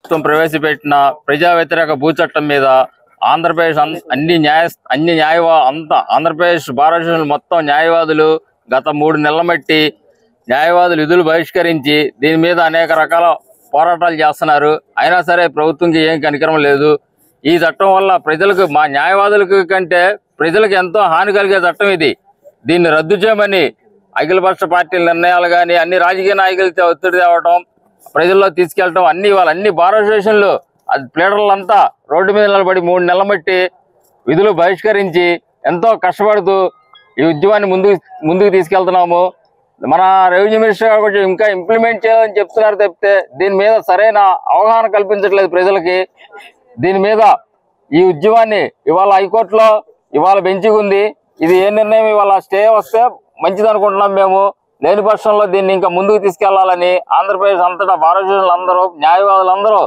ప్రభుత్వం ప్రవేశపెట్టిన ప్రజా వ్యతిరేక భూ చట్టం మీద ఆంధ్రప్రదేశ్ ఆంధ్రప్రదేశ్ భారతదేశంలో మొత్తం న్యాయవాదులు గత 3 నెలల మట్టి న్యాయవాదులు విధులు బహిష్కరించి దీని మీద అనేక రకాల పోరాటాలు చేస్తున్నారు. అయినా సరే ప్రభుత్వంకి ఏం కనికరం లేదు. ఈ చట్టం వల్ల ప్రజలకు, మా న్యాయవాదులకు కంటే ప్రజలకు ఎంతో హాని కలిగే చట్టం ఇది. దీన్ని రద్దు చేయమని అఖిలపక్ష పార్టీల నిర్ణయాలు కానీ అన్ని రాజకీయ నాయకులతో ఒత్తిడి తేవటం, ప్రజల్లో తీసుకెళ్లటం, అన్ని భారతదేశంలో ప్లేడర్లంతా రోడ్డు మీద నిలబడి 3 నెలల మట్టి విధులు బహిష్కరించి ఎంతో కష్టపడుతూ ఈ ఉద్యమాన్ని ముందుకు తీసుకెళ్తున్నాము. మన రెవెన్యూ మినిస్టర్ గారు కొంచెం ఇంకా ఇంప్లిమెంట్ చేయాలని చెప్తున్నారు తప్పితే దీని మీద సరైన అవగాహన కల్పించట్లేదు ప్రజలకి. దీని మీద ఈ ఉద్యమాన్ని ఇవాళ హైకోర్టులో ఇవాళ బెంచ్కి ఉంది. ఇది ఏ నిర్ణయం ఇవాళ స్టే వస్తే మంచిది అనుకుంటున్నాం మేము. లేని పక్షంలో దీన్ని ఇంకా ముందుకు తీసుకెళ్లాలని ఆంధ్రప్రదేశ్ అంతటా భారతదేశంలో అందరూ న్యాయవాదులందరూ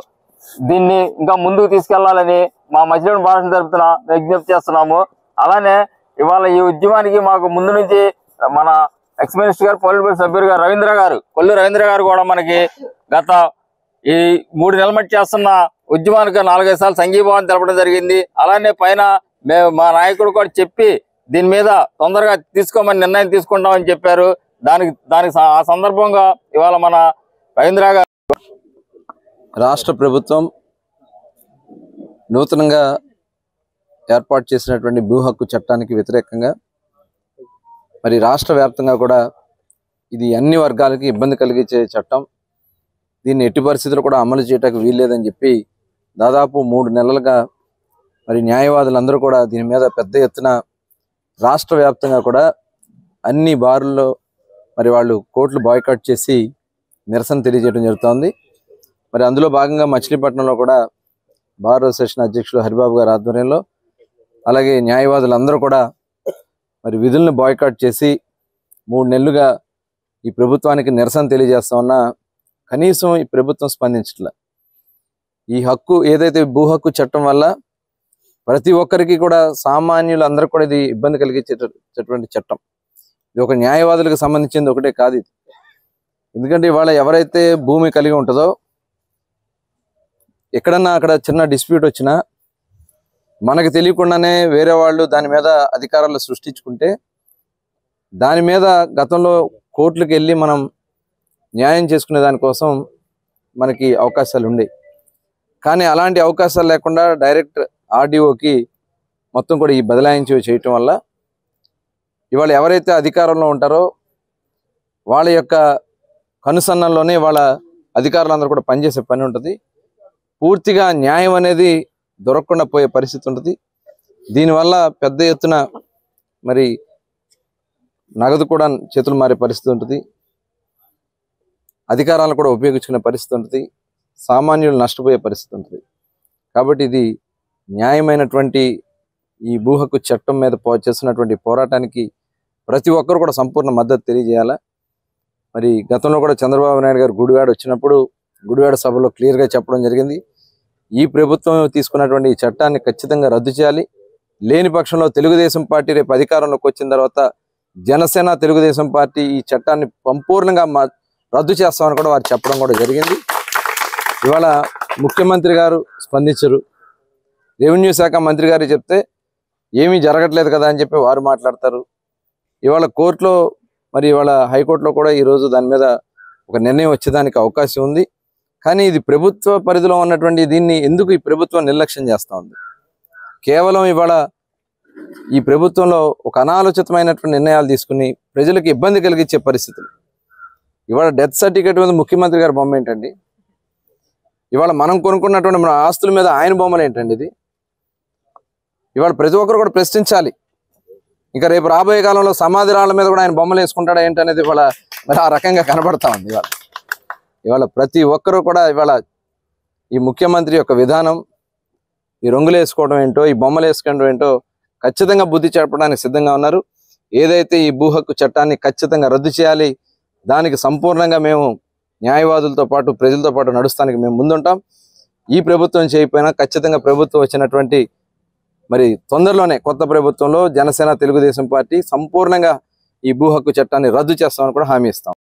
దీన్ని ఇంకా ముందుకు తీసుకెళ్లాలని మా మచిలీపట్నం భారత తరపున విజ్ఞప్తి చేస్తున్నాము. అలానే ఇవాళ ఈ ఉద్యమానికి మాకు ముందు నుంచి మన ఎక్స్ మినిస్టర్ గారు, పొలిట్ బ్యూరో సభ్యులు గారు కొల్లు రవీంద్ర గారు కూడా మనకి గత ఈ 3 నెలల మట్టి చేస్తున్న ఉద్యమానికి 4-5 సార్లు సంఘీభావం తెలపడం జరిగింది. అలానే పైన మా నాయకుడు కూడా చెప్పి దీని మీద తొందరగా తీసుకోమని నిర్ణయం తీసుకుంటామని చెప్పారు. దానికి ఆ సందర్భంగా ఇవాళ మన రవీంద్ర గారు, రాష్ట్ర ప్రభుత్వం నూతనంగా ఏర్పాటు చేసినటువంటి భూ హక్కు చట్టానికి వ్యతిరేకంగా మరి రాష్ట్ర వ్యాప్తంగా కూడా ఇది అన్ని వర్గాలకి ఇబ్బంది కలిగించే చట్టం, దీన్ని ఎట్టి పరిస్థితుల్లో కూడా అమలు చేయడానికి వీల్లేదని చెప్పి దాదాపు 3 నెలలుగా మరి న్యాయవాదులందరూ కూడా దీని మీద పెద్ద ఎత్తున రాష్ట్ర వ్యాప్తంగా కూడా అన్ని బారుల్లో మరి వాళ్ళు కోర్టులు బాయ్కాట్ చేసి నిరసన తెలియజేయడం జరుగుతోంది. మరి అందులో భాగంగా మచిలీపట్నంలో కూడా బార్ అసోసియేషన్ అధ్యక్షులు హరిబాబు గారి ఆధ్వర్యంలో అలాగే న్యాయవాదులందరూ కూడా మరి విధులను బాయ్కాట్ చేసి 3 నెలలుగా ఈ ప్రభుత్వానికి నిరసన తెలియజేస్తా ఉన్నా కనీసం ఈ ప్రభుత్వం స్పందించట్లే. ఈ హక్కు ఏదైతే భూ హక్కు చట్టం వల్ల ప్రతి ఒక్కరికి కూడా సామాన్యులందరూ కూడా ఇది ఇబ్బంది కలిగించేటటువంటి చట్టం. ఇది ఒక న్యాయవాదులకు సంబంధించింది ఒకటే కాదు ఇది. ఎందుకంటే ఇవాళ ఎవరైతే భూమి కలిగి ఉంటుందో ఎక్కడన్నా అక్కడ చిన్న డిస్ప్యూట్ వచ్చినా మనకు తెలియకుండానే వేరే వాళ్ళు దాని మీద అధికారాలు సృష్టించుకుంటే దాని మీద గతంలో కోర్టులకు వెళ్ళి మనం న్యాయం చేసుకునే దానికోసం మనకి అవకాశాలు ఉండేవి. కానీ అలాంటి అవకాశాలు లేకుండా డైరెక్ట్ ఆర్డీఓకి మొత్తం కూడా ఈ బదలాయించి చేయటం వల్ల ఇవాళ ఎవరైతే అధికారంలో ఉంటారో వాళ్ళ యొక్క కనుసన్నల్లోనే వాళ్ళ అధికారులందరూ కూడా పనిచేసే పని ఉంటుంది. పూర్తిగా న్యాయం అనేది దొరకకుండా పోయే పరిస్థితి ఉంటుంది. దీనివల్ల పెద్ద ఎత్తున మరి నగదు కూడా చేతులు మారే పరిస్థితి ఉంటుంది, అధికారాలను కూడా ఉపయోగించుకునే పరిస్థితి ఉంటుంది, సామాన్యులు నష్టపోయే పరిస్థితి ఉంటుంది. కాబట్టి ఇది న్యాయమైనటువంటి ఈ భూ హక్కు చట్టం మీద చేస్తున్నటువంటి పోరాటానికి ప్రతి ఒక్కరు కూడా సంపూర్ణ మద్దతు తెలియజేయాలి. మరి గతంలో కూడా చంద్రబాబు నాయుడు గారు గుడివాడ వచ్చినప్పుడు గుడివాడ సభలో క్లియర్గా చెప్పడం జరిగింది, ఈ ప్రభుత్వం తీసుకున్నటువంటి ఈ చట్టాన్ని ఖచ్చితంగా రద్దు చేయాలి. లేని పక్షంలో తెలుగుదేశం పార్టీ రేపు అధికారంలోకి వచ్చిన తర్వాత జనసేన తెలుగుదేశం పార్టీ ఈ చట్టాన్ని సంపూర్ణంగా రద్దు చేస్తామని కూడా వారు చెప్పడం కూడా జరిగింది. ఇవాళ ముఖ్యమంత్రి గారు స్పందించరు, రెవెన్యూ శాఖ మంత్రి గారు చెప్తే ఏమీ జరగట్లేదు కదా అని చెప్పి వారు మాట్లాడతారు. ఇవాళ కోర్టులో మరి ఇవాళ హైకోర్టులో కూడా ఈరోజు దాని మీద ఒక నిర్ణయం వచ్చేదానికి అవకాశం ఉంది. కానీ ఇది ప్రభుత్వ పరిధిలో ఉన్నటువంటి దీన్ని ఎందుకు ఈ ప్రభుత్వం నిర్లక్ష్యం చేస్తూ ఉంది? కేవలం ఇవాళ ఈ ప్రభుత్వంలో ఒక అనాలోచితమైనటువంటి నిర్ణయాలు తీసుకుని ప్రజలకు ఇబ్బంది కలిగించే పరిస్థితులు. ఇవాళ డెత్ సర్టిఫికేట్ మీద ముఖ్యమంత్రి గారి బొమ్మ ఏంటండి? ఇవాళ మనం కొనుక్కున్నటువంటి మన ఆస్తుల మీద ఆయన బొమ్మలు ఏంటండి? ఇది ఇవాళ ప్రతి ఒక్కరు కూడా ప్రశ్నించాలి. ఇంకా రేపు రాబోయే కాలంలో సమాధి రాళ్ళ మీద కూడా ఆయన బొమ్మలు వేసుకుంటాడా ఏంటనేది ఇవాళ మరి ఆ రకంగా కనబడతా ఉంది. ఇవాళ ప్రతి ఒక్కరూ కూడా ఇవాళ ఈ ముఖ్యమంత్రి యొక్క విధానం, ఈ రంగులు వేసుకోవడం ఏంటో, ఈ బొమ్మలు వేసుకోవడం ఏంటో ఖచ్చితంగా బుద్ధి చెప్పడానికి సిద్ధంగా ఉన్నారు. ఏదైతే ఈ భూ హక్కు చట్టాన్ని ఖచ్చితంగా రద్దు చేయాలి, దానికి సంపూర్ణంగా మేము న్యాయవాదులతో పాటు ప్రజలతో పాటు నడుస్తానికి మేము ముందుంటాం. ఈ ప్రభుత్వం చేయకపోయినా ఖచ్చితంగా ప్రభుత్వం వచ్చినటువంటి మరి తొందరలోనే కొత్త ప్రభుత్వంలో జనసేన తెలుగుదేశం పార్టీ సంపూర్ణంగా ఈ భూ హక్కు చట్టాన్ని రద్దు చేస్తామని కూడా హామీ ఇస్తాం.